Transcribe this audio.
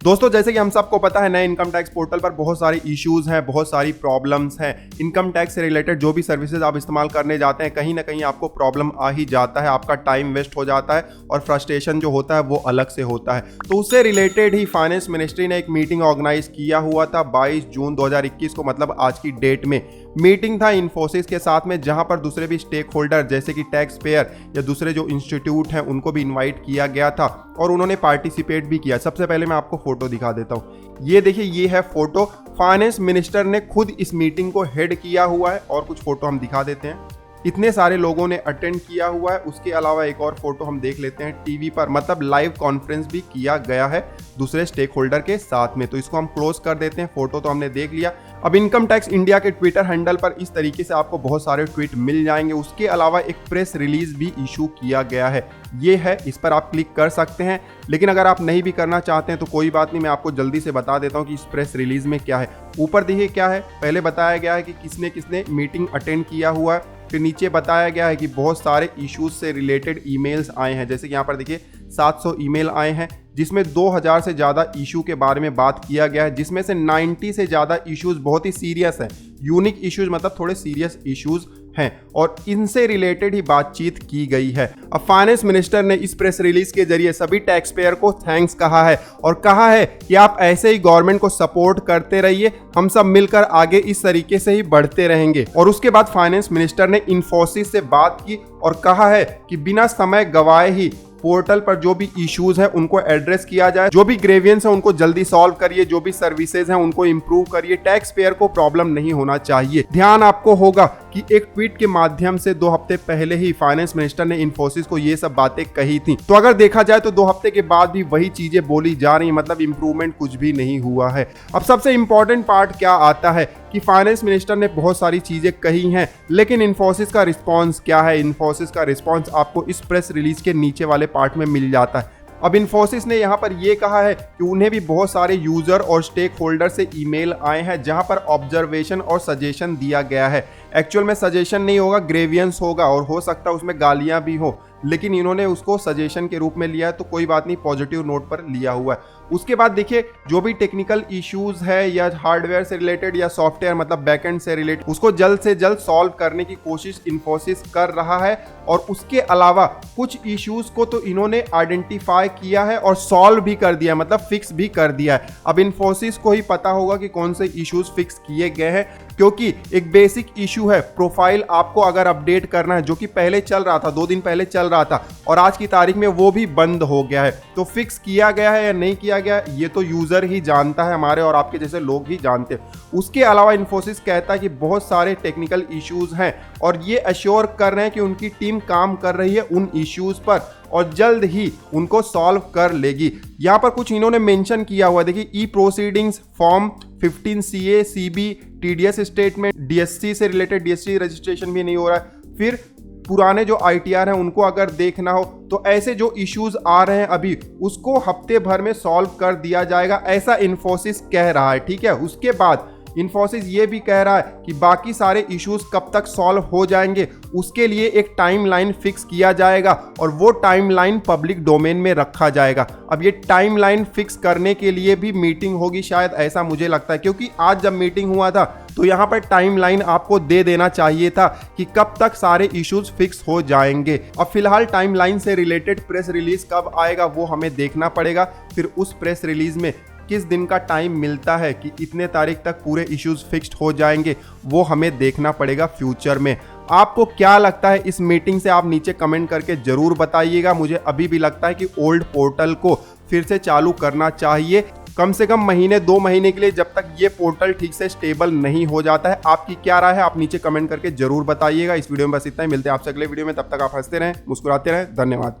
दोस्तों जैसे कि हम सबको पता है, नए इनकम टैक्स पोर्टल पर बहुत सारी इश्यूज हैं, बहुत सारी प्रॉब्लम्स हैं। इनकम टैक्स से रिलेटेड जो भी सर्विसेज आप इस्तेमाल करने जाते हैं, कहीं ना कहीं आपको प्रॉब्लम आ ही जाता है, आपका टाइम वेस्ट हो जाता है और फ्रस्ट्रेशन जो होता है वो अलग से होता है। तो उससे रिलेटेड ही फाइनेंस मिनिस्ट्री ने एक मीटिंग ऑर्गेनाइज किया हुआ था 22 जून 2021 को, मतलब आज की डेट में मीटिंग था इन्फोसिस के साथ में, जहां पर दूसरे भी स्टेक होल्डर जैसे कि टैक्स पेयर या दूसरे जो इंस्टीट्यूट हैं उनको भी इनवाइट किया गया था और उन्होंने पार्टिसिपेट भी किया। सबसे पहले मैं आपको फोटो दिखा देता हूं, ये देखिए, ये है फोटो। फाइनेंस मिनिस्टर ने खुद इस मीटिंग को हेड किया हुआ है और कुछ फोटो हम दिखा देते हैं। इतने सारे लोगों ने अटेंड किया हुआ है। उसके अलावा एक और फोटो हम देख लेते हैं टीवी पर, मतलब लाइव कॉन्फ्रेंस भी किया गया है दूसरे स्टेक होल्डर के साथ में। तो इसको हम क्लोज कर देते हैं, फोटो तो हमने देख लिया। अब इनकम टैक्स इंडिया के ट्विटर हैंडल पर इस तरीके से आपको बहुत सारे ट्वीट मिल जाएंगे। उसके अलावा एक प्रेस रिलीज भी इशू किया गया है, ये है, इस पर आप क्लिक कर सकते हैं। लेकिन अगर आप नहीं भी करना चाहते हैं तो कोई बात नहीं, मैं आपको जल्दी से बता देता हूं कि इस प्रेस रिलीज में क्या है। ऊपर देखिए क्या है, पहले बताया गया है कि किसने किसने मीटिंग अटेंड किया हुआ है। फिर नीचे बताया गया है कि बहुत सारे इश्यूज से रिलेटेड ईमेल्स आए हैं, जैसे कि यहाँ पर देखिए 700 ईमेल आए हैं, जिसमें 2000 से ज़्यादा इशू के बारे में बात किया गया है, जिसमें से 90 से ज़्यादा इश्यूज बहुत ही सीरियस हैं। यूनिक इश्यूज मतलब थोड़े सीरियस इश्यूज हैं और इनसे रिलेटेड ही बातचीत की गई है। अब फाइनेंस मिनिस्टर ने इस प्रेस रिलीज के जरिए सभी टैक्स पेयर को थैंक्स कहा है और कहा है कि आप ऐसे ही गवर्नमेंट को सपोर्ट करते रहिए, हम सब मिलकर आगे इस तरीके से ही बढ़ते रहेंगे। और उसके बाद फाइनेंस मिनिस्टर ने इन्फोसिस से बात की और कहा है कि बिना समय गवाए ही पोर्टल पर जो भी इश्यूज हैं उनको एड्रेस किया जाए, जो भी ग्रेवियंस हैं उनको जल्दी सॉल्व करिए, जो भी सर्विसेज हैं उनको इंप्रूव करिए, टैक्स पेयर को प्रॉब्लम नहीं होना चाहिए। ध्यान आपको होगा कि एक ट्वीट के माध्यम से 2 हफ्ते पहले ही फाइनेंस मिनिस्टर ने इन्फोसिस को ये सब बातें कही थी। तो अगर देखा जाए तो 2 हफ्ते के बाद भी वही चीजें बोली जा रही, मतलब इंप्रूवमेंट कुछ भी नहीं हुआ है। अब सबसे इंपॉर्टेंट पार्ट क्या आता है कि फाइनेंस मिनिस्टर ने बहुत सारी चीजें कही हैं, लेकिन इन्फोसिस का रिस्पॉन्स क्या है? इन्फोसिस का रिस्पॉन्स आपको इस प्रेस रिलीज के नीचे वाले पार्ट में मिल जाता है। अब इन्फोसिस ने यहाँ पर यह कहा है कि उन्हें भी बहुत सारे यूजर और स्टेक होल्डर से ईमेल आए हैं, जहां पर ऑब्जर्वेशन और सजेशन दिया गया है। एक्चुअल में सजेशन नहीं होगा, ग्रेवियंस होगा और हो सकता है उसमें गालियां भी हो, लेकिन इन्होंने उसको सजेशन के रूप में लिया है, तो कोई बात नहीं, पॉजिटिव नोट पर लिया हुआ है। उसके बाद देखिए, जो भी टेक्निकल इश्यूज है या हार्डवेयर से रिलेटेड या सॉफ्टवेयर मतलब बैकएंड से रिलेटेड, उसको जल्द से जल्द सॉल्व करने की कोशिश इन्फोसिस कर रहा है। और उसके अलावा कुछ इश्यूज को तो इन्होंने आइडेंटिफाई किया है और सॉल्व भी कर दिया है, मतलब फिक्स भी कर दिया है। अब इन्फोसिस को ही पता होगा कि कौन से इश्यूज फिक्स किए गए हैं, क्योंकि एक बेसिक इशू है, प्रोफाइल आपको अगर अपडेट करना है, जो कि पहले चल रहा था, 2 दिन पहले चल रहा था और आज की तारीख में वो भी बंद हो गया है। तो फिक्स किया गया है या नहीं किया गया, ये तो यूजर ही जानता है, हमारे और आपके जैसे लोग ही जानते हैं। उसके अलावा इन्फोसिस कहता है कि बहुत सारे टेक्निकल इश्यूज हैं और ये अश्योर कर रहे हैं कि उनकी टीम काम कर रही है उन इश्यूज पर और जल्द ही उनको सॉल्व कर लेगी। यहाँ पर कुछ इन्होंने मेंशन किया हुआ है, देखिए, e proceedings form 15 CA CB TDS statement, DSC से रिलेटेड DSC रजिस्ट्रेशन भी नहीं हो रहा है। फिर पुराने जो ITR हैं उनको अगर देखना हो तो ऐसे जो इश्यूज आ रहे हैं अभी, उसको हफ्ते भर में सॉल्व कर दिया जाएगा, ऐसा इन्फोसिस कह रहा है। ठीक है, उसके बाद इन्फोसिस ये भी कह रहा है कि बाकी सारे इश्यूज कब तक सॉल्व हो जाएंगे, उसके लिए एक टाइमलाइन फिक्स किया जाएगा और वो टाइमलाइन पब्लिक डोमेन में रखा जाएगा। अब ये टाइमलाइन फिक्स करने के लिए भी मीटिंग होगी शायद, ऐसा मुझे लगता है, क्योंकि आज जब मीटिंग हुआ था तो यहाँ पर टाइमलाइन आपको दे देना चाहिए था कि कब तक सारे इश्यूज फिक्स हो जाएंगे। अब फिलहाल टाइमलाइन से रिलेटेड प्रेस रिलीज कब आएगा वो हमें देखना पड़ेगा। फिर उस प्रेस रिलीज में किस दिन का टाइम मिलता है कि इतने तारीख तक पूरे इश्यूज फिक्स्ड हो जाएंगे, वो हमें देखना पड़ेगा फ्यूचर में। आपको क्या लगता है इस मीटिंग से, आप नीचे कमेंट करके जरूर बताइएगा। मुझे अभी भी लगता है कि ओल्ड पोर्टल को फिर से चालू करना चाहिए, कम से कम महीने 2 महीने के लिए, जब तक ये पोर्टल ठीक से स्टेबल नहीं हो जाता है। आपकी क्या राय है, आप नीचे कमेंट करके जरूर बताइएगा। इस वीडियो में बस इतना ही, मिलते हैं आपसे अगले वीडियो में, तब तक आप हंसते रहें, मुस्कुराते रहें। धन्यवाद।